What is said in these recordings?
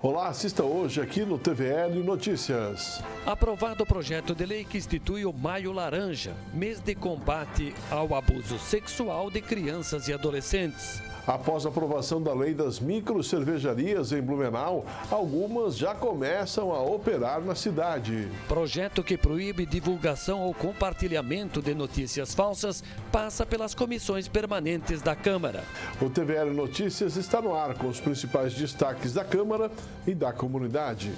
Olá, assista hoje aqui no TVL Notícias. Aprovado o projeto de lei que institui o Maio Laranja, mês de combate ao abuso sexual de crianças e adolescentes. Após a aprovação da lei das microcervejarias em Blumenau, algumas já começam a operar na cidade. Projeto que proíbe divulgação ou compartilhamento de notícias falsas passa pelas comissões permanentes da Câmara. O TVL Notícias está no ar com os principais destaques da Câmara e da comunidade.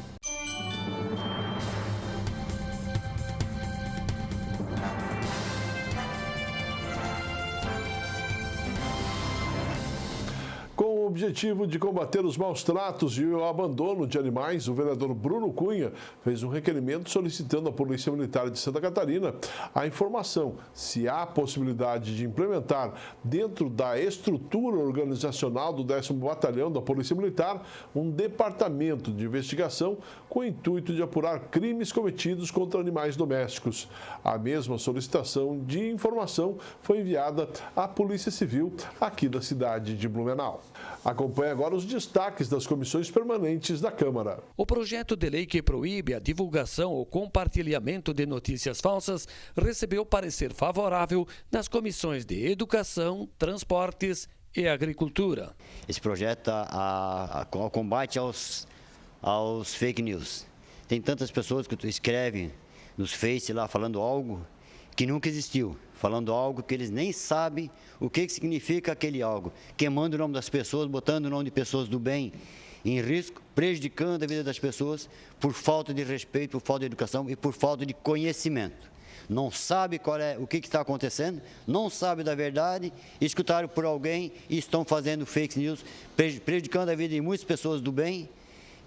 Com o objetivo de combater os maus tratos e o abandono de animais, o vereador Bruno Cunha fez um requerimento solicitando à Polícia Militar de Santa Catarina a informação se há possibilidade de implementar dentro da estrutura organizacional do 10º Batalhão da Polícia Militar um departamento de investigação com o intuito de apurar crimes cometidos contra animais domésticos. A mesma solicitação de informação foi enviada à Polícia Civil aqui da cidade de Blumenau. Acompanhe agora os destaques das comissões permanentes da Câmara. O projeto de lei que proíbe a divulgação ou compartilhamento de notícias falsas recebeu parecer favorável nas comissões de Educação, Transportes e Agricultura. Esse projeto ao combate aos fake news. Tem tantas pessoas que escrevem nos Face lá falando algo que nunca existiu, falando algo que eles nem sabem o que significa aquele algo, queimando o nome das pessoas, botando o nome de pessoas do bem em risco, prejudicando a vida das pessoas por falta de respeito, por falta de educação e por falta de conhecimento. Não sabe o que está acontecendo, não sabe da verdade, escutaram por alguém e estão fazendo fake news, prejudicando a vida de muitas pessoas do bem,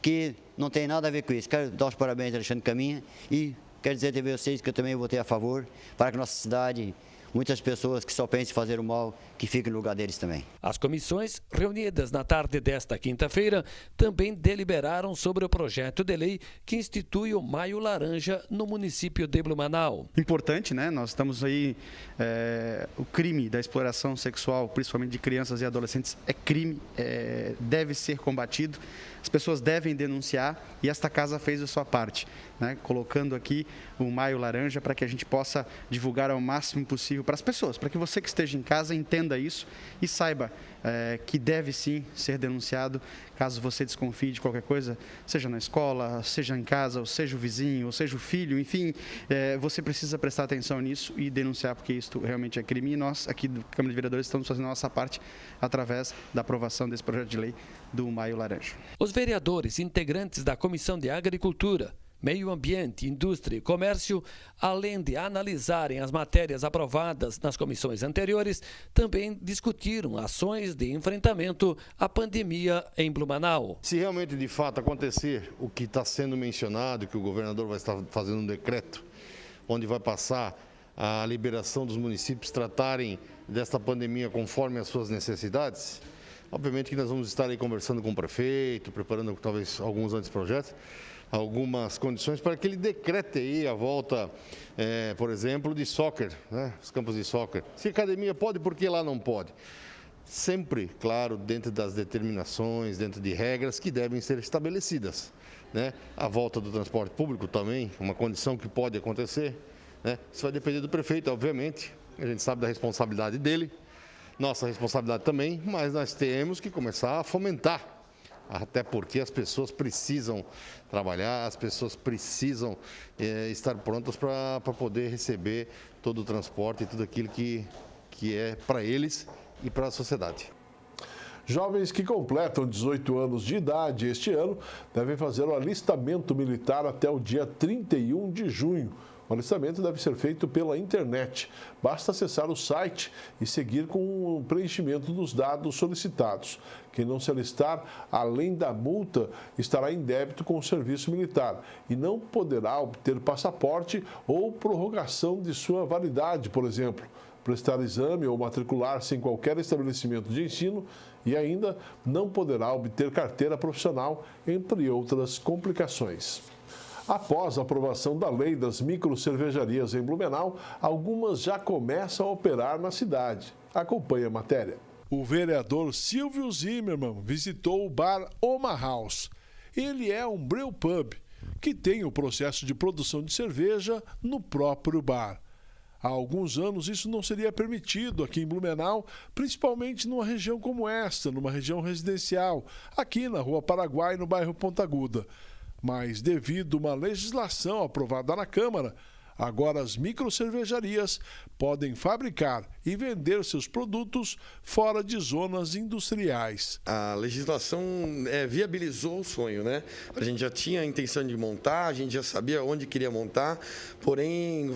que não tem nada a ver com isso. Quero dar os parabéns a Alexandre Caminha e quero dizer a vocês que eu também votei a favor para que nossa cidade, muitas pessoas que só pensam em fazer o mal, que fiquem no lugar deles também. As comissões, reunidas na tarde desta quinta-feira, também deliberaram sobre o projeto de lei que institui o Maio Laranja no município de Blumenau. Importante, né? Nós estamos aí, o crime da exploração sexual, principalmente de crianças e adolescentes, é crime, deve ser combatido. As pessoas devem denunciar e esta casa fez a sua parte, né? Colocando aqui o Maio Laranja para que a gente possa divulgar ao máximo possível para as pessoas, para que você que esteja em casa entenda isso e saiba que deve sim ser denunciado caso você desconfie de qualquer coisa, seja na escola, seja em casa, ou seja o vizinho, ou seja o filho, enfim, você precisa prestar atenção nisso e denunciar, porque isso realmente é crime e nós aqui do Câmara de Vereadores estamos fazendo a nossa parte através da aprovação desse projeto de lei do Maio Laranja. Os vereadores integrantes da Comissão de Agricultura, Meio Ambiente, Indústria e Comércio, além de analisarem as matérias aprovadas nas comissões anteriores, também discutiram ações de enfrentamento à pandemia em Blumenau. Se realmente, de fato, acontecer o que está sendo mencionado, que o governador vai estar fazendo um decreto, onde vai passar a liberação dos municípios tratarem desta pandemia conforme as suas necessidades, obviamente que nós vamos estar aí conversando com o prefeito, preparando talvez alguns anteprojetos, algumas condições para que ele decrete aí a volta, por exemplo, de soccer, né? Os campos de soccer. Se a academia pode, por que lá não pode? Sempre, claro, dentro das determinações, dentro de regras que devem ser estabelecidas, né? A volta do transporte público também, uma condição que pode acontecer, né? Isso vai depender do prefeito, obviamente, a gente sabe da responsabilidade dele, nossa responsabilidade também, mas nós temos que começar a fomentar. Até porque as pessoas precisam trabalhar, as pessoas precisam estar prontas para poder receber todo o transporte e tudo aquilo que é para eles e para a sociedade. Jovens que completam 18 anos de idade este ano devem fazer o alistamento militar até o dia 31 de junho. O alistamento deve ser feito pela internet. Basta acessar o site e seguir com o preenchimento dos dados solicitados. Quem não se alistar, além da multa, estará em débito com o serviço militar e não poderá obter passaporte ou prorrogação de sua validade, por exemplo, prestar exame ou matricular-se em qualquer estabelecimento de ensino e ainda não poderá obter carteira profissional, entre outras complicações. Após a aprovação da lei das microcervejarias em Blumenau, algumas já começam a operar na cidade. Acompanhe a matéria. O vereador Silvio Zimmermann visitou o bar Oma House. ele é um brewpub, que tem o processo de produção de cerveja no próprio bar. Há alguns anos isso não seria permitido aqui em Blumenau, principalmente numa região como esta, numa região residencial, aqui na Rua Paraguai, no bairro Ponta Aguda. Mas devido a uma legislação aprovada na Câmara, agora as microcervejarias podem fabricar e vender seus produtos fora de zonas industriais. A legislação viabilizou o sonho, né? A gente já tinha a intenção de montar, a gente já sabia onde queria montar, porém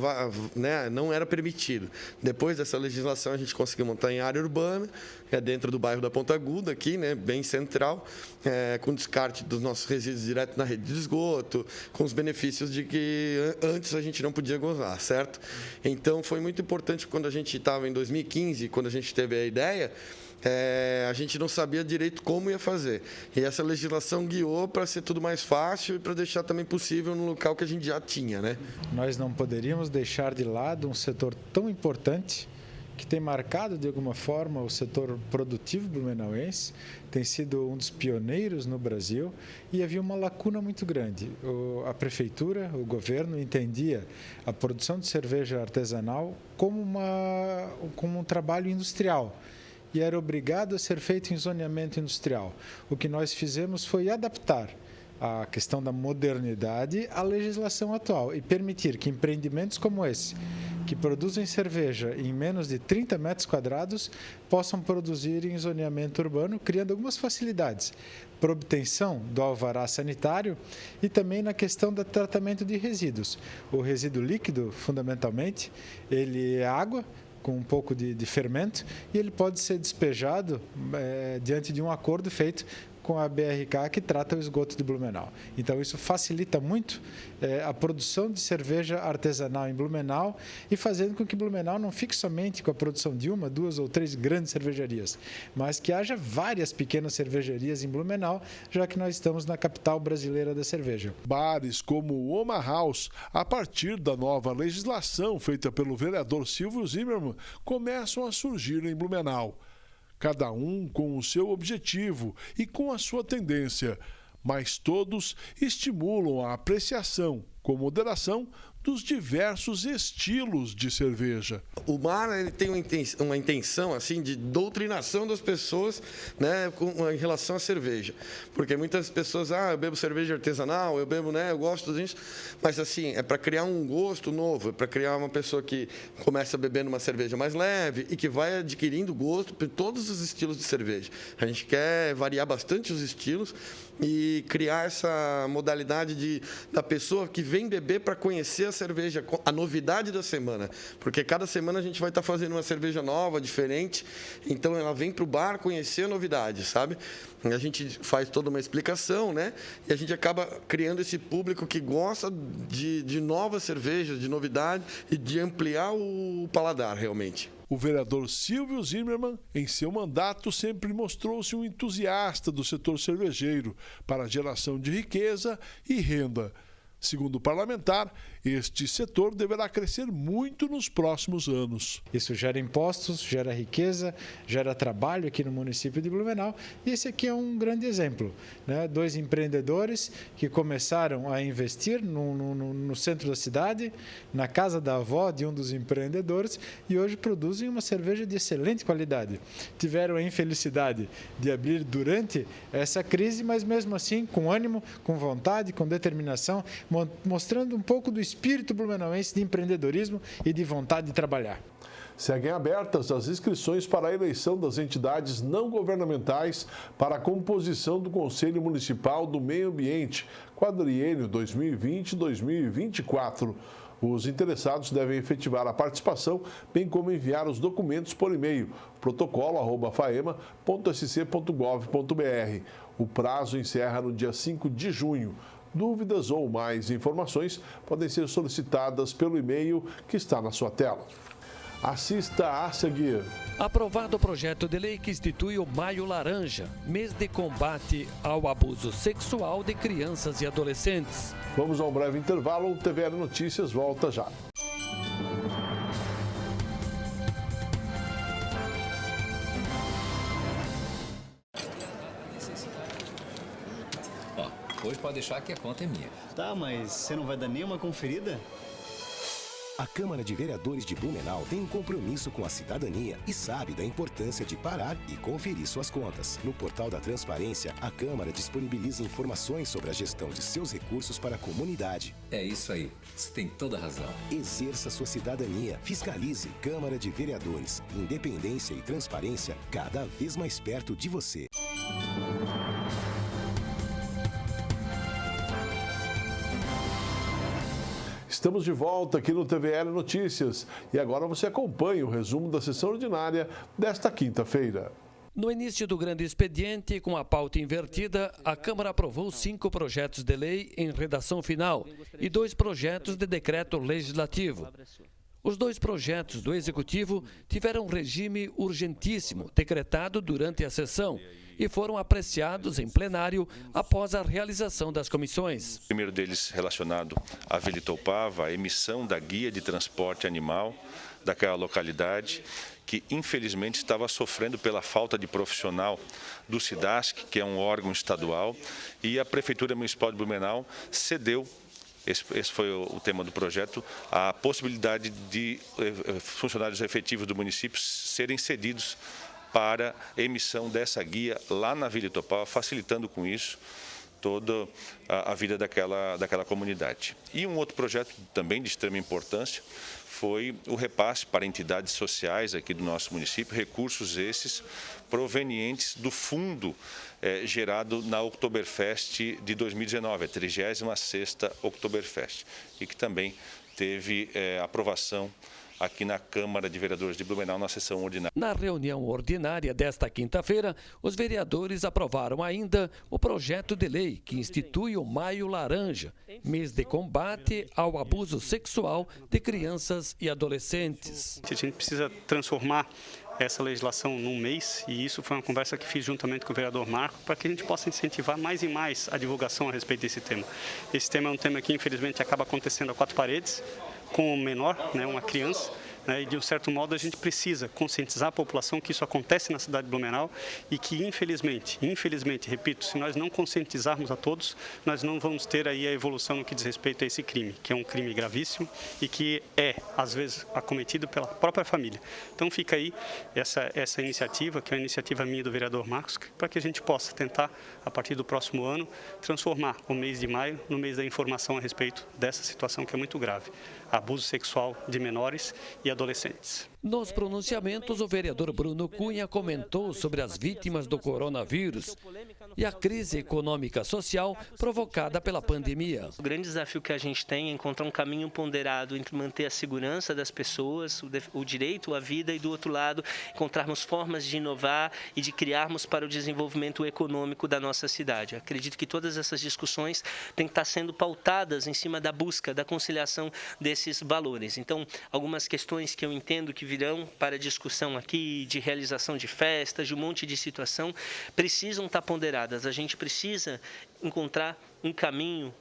não era permitido. Depois dessa legislação a gente conseguiu montar em área urbana, dentro do bairro da Ponta Aguda, aqui, né, bem central, com descarte dos nossos resíduos direto na rede de esgoto, com os benefícios de que antes a gente não podia gozar, certo? Então foi muito importante quando a gente estava em 2015, quando a gente teve a ideia, a gente não sabia direito como ia fazer. E essa legislação guiou para ser tudo mais fácil e para deixar também possível no local que a gente já tinha, né? Nós não poderíamos deixar de lado um setor tão importante que tem marcado, de alguma forma, o setor produtivo blumenauense, tem sido um dos pioneiros no Brasil e havia uma lacuna muito grande. A prefeitura, o governo, entendia a produção de cerveja artesanal como um trabalho industrial e era obrigado a ser feito em zoneamento industrial. O que nós fizemos foi adaptar a questão da modernidade à legislação atual e permitir que empreendimentos como esse, que produzem cerveja em menos de 30 metros quadrados, possam produzir em zoneamento urbano, criando algumas facilidades para obtenção do alvará sanitário e também na questão do tratamento de resíduos. O resíduo líquido, fundamentalmente, ele é água, com um pouco de fermento, e ele pode ser despejado diante de um acordo feito com a BRK, que trata o esgoto de Blumenau. Então, isso facilita muito a produção de cerveja artesanal em Blumenau e fazendo com que Blumenau não fique somente com a produção de uma, duas ou três grandes cervejarias, mas que haja várias pequenas cervejarias em Blumenau, já que nós estamos na capital brasileira da cerveja. Bares como o Oma House, a partir da nova legislação feita pelo vereador Silvio Zimmermann, começam a surgir em Blumenau. Cada um com o seu objetivo e com a sua tendência, mas todos estimulam a apreciação, com moderação, dos diversos estilos de cerveja. O bar ele tem uma intenção assim de doutrinação das pessoas, né, em relação à cerveja, porque muitas pessoas eu bebo cerveja artesanal, eu bebo, né, eu gosto disso, mas assim é para criar um gosto novo, é para criar uma pessoa que começa bebendo uma cerveja mais leve e que vai adquirindo gosto por todos os estilos de cerveja. A gente quer variar bastante os estilos e criar essa modalidade da pessoa que vem beber para conhecer a cerveja, a novidade da semana, porque cada semana a gente vai estar fazendo uma cerveja nova, diferente, então ela vem para o bar conhecer a novidade, sabe? A gente faz toda uma explicação, né? E a gente acaba criando esse público que gosta de novas cervejas, de novidade e de ampliar o paladar, realmente. O vereador Silvio Zimmermann, em seu mandato, sempre mostrou-se um entusiasta do setor cervejeiro para a geração de riqueza e renda. Segundo o parlamentar, este setor deverá crescer muito nos próximos anos. Isso gera impostos, gera riqueza, gera trabalho aqui no município de Blumenau. E esse aqui é um grande exemplo, né? 2 empreendedores que começaram a investir no centro da cidade, na casa da avó de um dos empreendedores, e hoje produzem uma cerveja de excelente qualidade. Tiveram a infelicidade de abrir durante essa crise, mas mesmo assim com ânimo, com vontade, com determinação, mostrando um pouco do espírito blumenauense de empreendedorismo e de vontade de trabalhar. Seguem abertas as inscrições para a eleição das entidades não governamentais para a composição do Conselho Municipal do Meio Ambiente, quadriênio 2020-2024. Os interessados devem efetivar a participação, bem como enviar os documentos por e-mail, protocolo@faema.sc.gov.br. O prazo encerra no dia 5 de junho. Dúvidas ou mais informações podem ser solicitadas pelo e-mail que está na sua tela. Assista a seguir. Aprovado o projeto de lei que institui o Maio Laranja, mês de combate ao abuso sexual de crianças e adolescentes. Vamos a um breve intervalo. O TVL Notícias volta já. depois pode deixar que a conta é minha. Tá, mas você não vai dar nenhuma conferida? A Câmara de Vereadores de Blumenau tem um compromisso com a cidadania e sabe da importância de parar e conferir suas contas. No portal da Transparência, a Câmara disponibiliza informações sobre a gestão de seus recursos para a comunidade. É isso aí, você tem toda a razão. Exerça sua cidadania, fiscalize. Câmara de Vereadores, independência e transparência cada vez mais perto de você. Estamos de volta aqui no TVL Notícias e agora você acompanha o resumo da sessão ordinária desta quinta-feira. No início do grande expediente, com a pauta invertida, a Câmara aprovou 5 projetos de lei em redação final e 2 projetos de decreto legislativo. Os 2 projetos do Executivo tiveram regime urgentíssimo decretado durante a sessão e foram apreciados em plenário após a realização das comissões. O primeiro deles relacionado à Vila Itopava, a emissão da guia de transporte animal daquela localidade, que infelizmente estava sofrendo pela falta de profissional do SIDASC, que é um órgão estadual, e a Prefeitura Municipal de Blumenau cedeu, esse foi o tema do projeto, a possibilidade de funcionários efetivos do município serem cedidos para a emissão dessa guia lá na Vila Itopava, facilitando com isso toda a vida daquela comunidade. E um outro projeto também de extrema importância foi o repasse para entidades sociais aqui do nosso município, recursos esses provenientes do fundo gerado na Oktoberfest de 2019, a 36ª Oktoberfest, e que também teve aprovação aqui na Câmara de Vereadores de Blumenau, na sessão ordinária. Na reunião ordinária desta quinta-feira, os vereadores aprovaram ainda o projeto de lei que institui o Maio Laranja, mês de combate ao abuso sexual de crianças e adolescentes. A gente precisa transformar essa legislação num mês, e isso foi uma conversa que fiz juntamente com o vereador Marco, para que a gente possa incentivar mais e mais a divulgação a respeito desse tema. Esse tema é um tema que, infelizmente, acaba acontecendo a 4 paredes, com um menor, uma criança, e de um certo modo a gente precisa conscientizar a população que isso acontece na cidade de Blumenau e que infelizmente, repito, se nós não conscientizarmos a todos, nós não vamos ter aí a evolução no que diz respeito a esse crime, que é um crime gravíssimo e que é, às vezes, acometido pela própria família. Então fica aí essa iniciativa, que é uma iniciativa minha do vereador Marcos, para que a gente possa tentar, a partir do próximo ano, transformar o mês de maio no mês da informação a respeito dessa situação que é muito grave. Abuso sexual de menores e adolescentes. Nos pronunciamentos, o vereador Bruno Cunha comentou sobre as vítimas do coronavírus e a crise econômica social provocada pela pandemia. O grande desafio que a gente tem é encontrar um caminho ponderado entre manter a segurança das pessoas, o direito à vida, e do outro lado, encontrarmos formas de inovar e de criarmos para o desenvolvimento econômico da nossa cidade. Acredito que todas essas discussões têm que estar sendo pautadas em cima da busca, da conciliação desses valores. Então, algumas questões que eu entendo que virão para discussão aqui, de realização de festas, de um monte de situação, precisam estar ponderadas. A gente precisa encontrar um caminho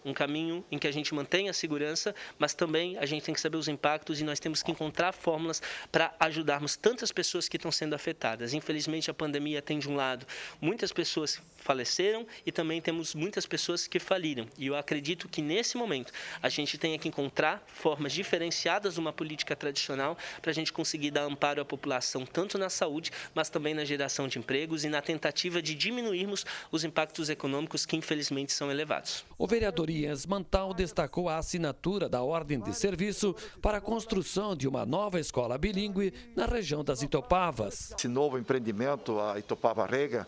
em que a gente mantenha a segurança, mas também a gente tem que saber os impactos e nós temos que encontrar fórmulas para ajudarmos tantas pessoas que estão sendo afetadas. Infelizmente, a pandemia tem, de um lado, muitas pessoas faleceram e também temos muitas pessoas que faliram. E eu acredito que, nesse momento, a gente tenha que encontrar formas diferenciadas de uma política tradicional para a gente conseguir dar amparo à população, tanto na saúde, mas também na geração de empregos e na tentativa de diminuirmos os impactos econômicos que, infelizmente, são elevados. O vereador Iens Mantal destacou a assinatura da ordem de serviço para a construção de uma nova escola bilíngue na região das Itopavas. Esse novo empreendimento, a Itopava Rega,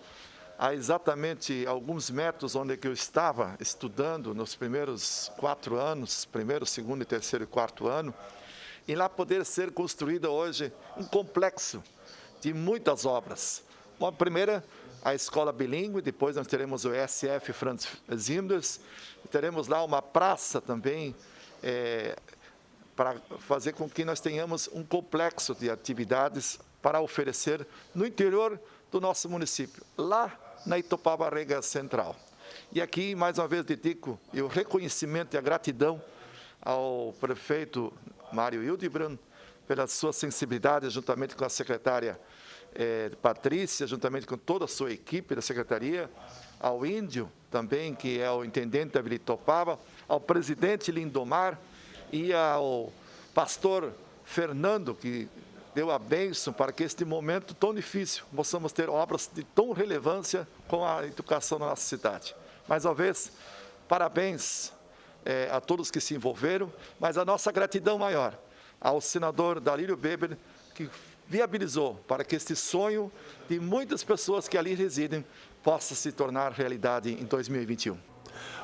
há exatamente alguns metros onde eu estava estudando nos primeiros 4 anos, primeiro, segundo, terceiro e quarto ano, e lá poder ser construída hoje um complexo de muitas obras. Uma primeira, a escola bilíngue, depois nós teremos o SF Franz Zimders, teremos lá uma praça também para fazer com que nós tenhamos um complexo de atividades para oferecer no interior do nosso município, lá na Itopava Rega Central. E aqui, mais uma vez, dedico o reconhecimento e a gratidão ao prefeito Mário Hildebrand pela sua sensibilidade, juntamente com a secretária Patrícia, juntamente com toda a sua equipe da secretaria, ao Índio também, que é o intendente da Vila Itopava, ao presidente Lindomar e ao pastor Fernando, que deu a bênção para que este momento tão difícil possamos ter obras de tão relevância com a educação na nossa cidade. Mais uma vez, parabéns a todos que se envolveram, mas a nossa gratidão maior ao senador Dalírio Weber, que viabilizou para que este sonho de muitas pessoas que ali residem possa se tornar realidade em 2021.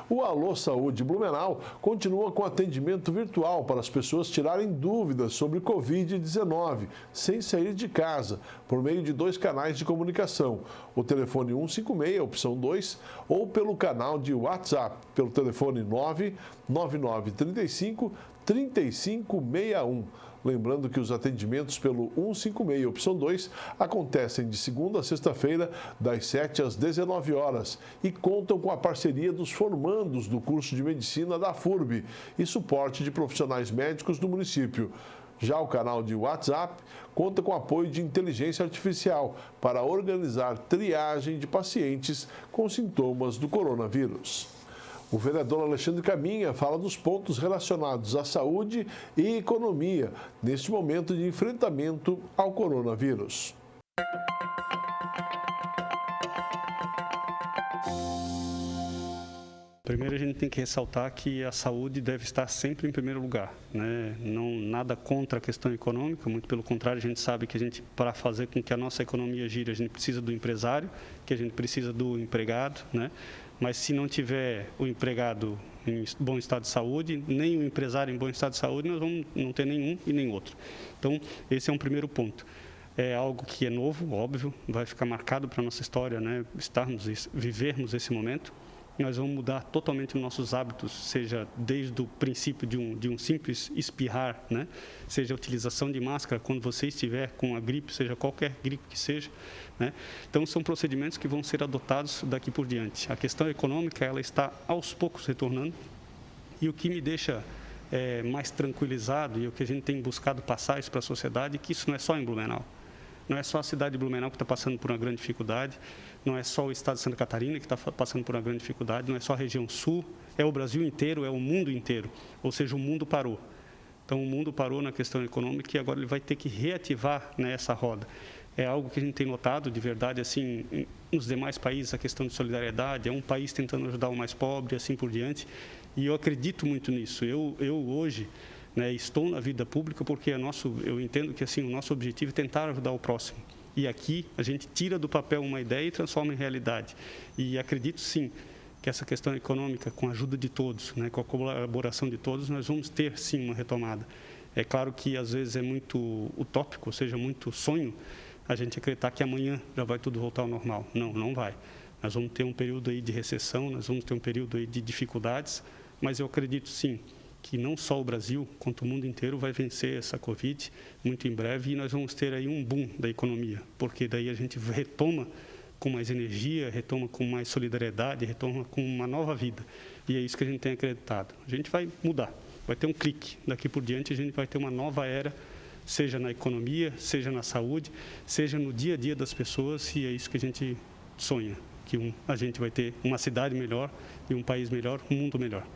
O Alô Saúde Blumenau continua com atendimento virtual para as pessoas tirarem dúvidas sobre Covid-19, sem sair de casa, por meio de 2 canais de comunicação, o telefone 156, opção 2, ou pelo canal de WhatsApp, pelo telefone 99935 3561. Lembrando que os atendimentos pelo 156, opção 2, acontecem de segunda a sexta-feira, das 7 às 19 horas, e contam com a parceria dos formandos do curso de medicina da FURB e suporte de profissionais médicos do município. Já o canal de WhatsApp conta com apoio de inteligência artificial para organizar triagem de pacientes com sintomas do coronavírus. O vereador Alexandre Caminha fala dos pontos relacionados à saúde e economia neste momento de enfrentamento ao coronavírus. Primeiro, a gente tem que ressaltar que a saúde deve estar sempre em primeiro lugar, né? Não nada contra a questão econômica, muito pelo contrário, a gente sabe que para fazer com que a nossa economia gire, a gente precisa do empresário, que a gente precisa do empregado, né? Mas se não tiver o empregado em bom estado de saúde, nem o empresário em bom estado de saúde, nós vamos não ter nenhum e nem outro. Então, esse é um primeiro ponto. É algo que é novo, óbvio, vai ficar marcado para a nossa história, né? Vivermos esse momento. Nós vamos mudar totalmente os nossos hábitos, seja desde o princípio de um simples espirrar, né? Seja a utilização de máscara quando você estiver com a gripe, seja qualquer gripe que seja, né? Então, são procedimentos que vão ser adotados daqui por diante. A questão econômica, ela está aos poucos retornando, e o que me deixa mais tranquilizado, e o que a gente tem buscado passar isso para a sociedade, é que isso não é só em Blumenau. Não é só a cidade de Blumenau que está passando por uma grande dificuldade, não é só o estado de Santa Catarina que está passando por uma grande dificuldade, não é só a região sul, é o Brasil inteiro, é o mundo inteiro. Ou seja, o mundo parou. Então, o mundo parou na questão econômica e agora ele vai ter que reativar nessa roda. É algo que a gente tem notado, de verdade, assim, nos demais países, a questão de solidariedade, é um país tentando ajudar o mais pobre, assim por diante, e eu acredito muito nisso. Eu hoje, né, estou na vida pública porque eu entendo que assim, o nosso objetivo é tentar ajudar o próximo. E aqui a gente tira do papel uma ideia e transforma em realidade. E acredito sim que essa questão econômica, com a ajuda de todos, né, com a colaboração de todos, nós vamos ter sim uma retomada. É claro que às vezes é muito utópico, ou seja, muito sonho, a gente acreditar que amanhã já vai tudo voltar ao normal. Não, não vai. Nós vamos ter um período aí de recessão, nós vamos ter um período aí de dificuldades, mas eu acredito sim que não só o Brasil, quanto o mundo inteiro vai vencer essa Covid muito em breve, e nós vamos ter aí um boom da economia, porque daí a gente retoma com mais energia, retoma com mais solidariedade, retoma com uma nova vida. E é isso que a gente tem acreditado. A gente vai mudar, vai ter um clique. Daqui por diante a gente vai ter uma nova era, seja na economia, seja na saúde, seja no dia a dia das pessoas, e é isso que a gente sonha, que a gente vai ter uma cidade melhor e um país melhor, um mundo melhor.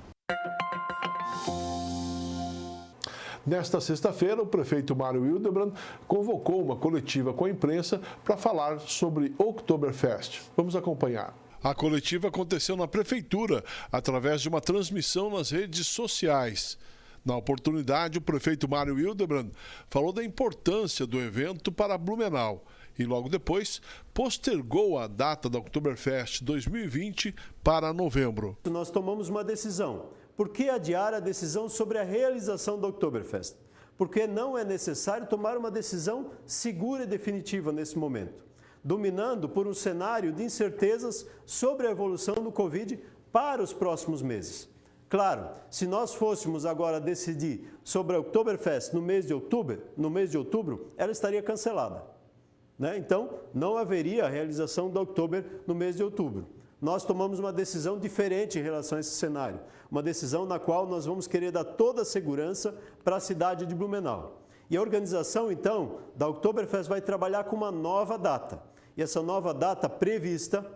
Nesta sexta-feira, o prefeito Mário Hildebrand convocou uma coletiva com a imprensa para falar sobre Oktoberfest. Vamos acompanhar. A coletiva aconteceu na prefeitura, através de uma transmissão nas redes sociais. Na oportunidade, o prefeito Mário Hildebrand falou da importância do evento para Blumenau e, logo depois, postergou a data da Oktoberfest 2020 para novembro. Nós tomamos uma decisão. Por que adiar a decisão sobre a realização do Oktoberfest? Porque não é necessário tomar uma decisão segura e definitiva nesse momento, dominando por um cenário de incertezas sobre a evolução do Covid para os próximos meses. Claro, se nós fôssemos agora decidir sobre a Oktoberfest no mês de outubro, ela estaria cancelada, né? Então, não haveria a realização da Oktober no mês de outubro. Nós tomamos uma decisão diferente em relação a esse cenário, uma decisão na qual nós vamos querer dar toda a segurança para a cidade de Blumenau. E a organização, então, da Oktoberfest vai trabalhar com uma nova data. E essa nova data prevista,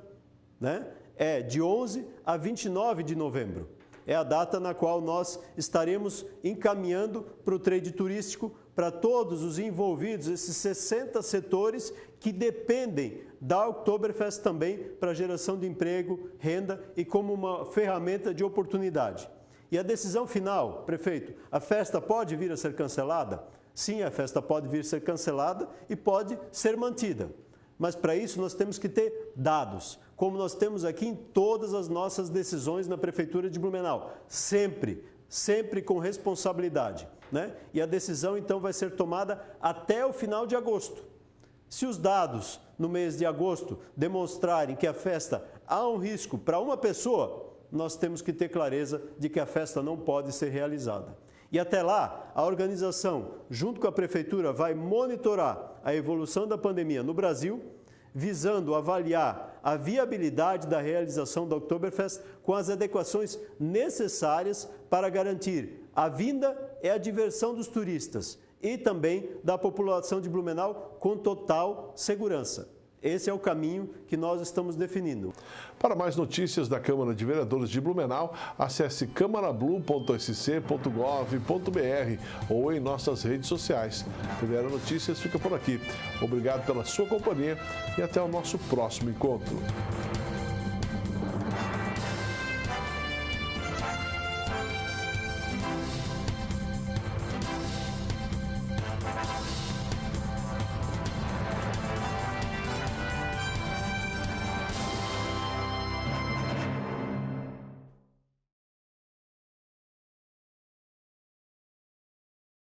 né, é de 11 a 29 de novembro. É a data na qual nós estaremos encaminhando para o trade turístico, para todos os envolvidos, esses 60 setores que dependem da Oktoberfest também para geração de emprego, renda e como uma ferramenta de oportunidade. E a decisão final, prefeito, a festa pode vir a ser cancelada? Sim, a festa pode vir a ser cancelada e pode ser mantida. Mas para isso nós temos que ter dados, como nós temos aqui em todas as nossas decisões na Prefeitura de Blumenau. Sempre com responsabilidade, né? E a decisão então vai ser tomada até o final de agosto. Se os dados no mês de agosto demonstrarem que a festa há um risco para uma pessoa, nós temos que ter clareza de que a festa não pode ser realizada. E até lá, a organização, junto com a Prefeitura, vai monitorar a evolução da pandemia no Brasil, visando avaliar a viabilidade da realização da Oktoberfest com as adequações necessárias para garantir a vinda e a diversão dos turistas e também da população de Blumenau com total segurança. Esse é o caminho que nós estamos definindo. Para mais notícias da Câmara de Vereadores de Blumenau, acesse camarablu.sc.gov.br ou em nossas redes sociais. TVR Notícias fica por aqui. Obrigado pela sua companhia e até o nosso próximo encontro.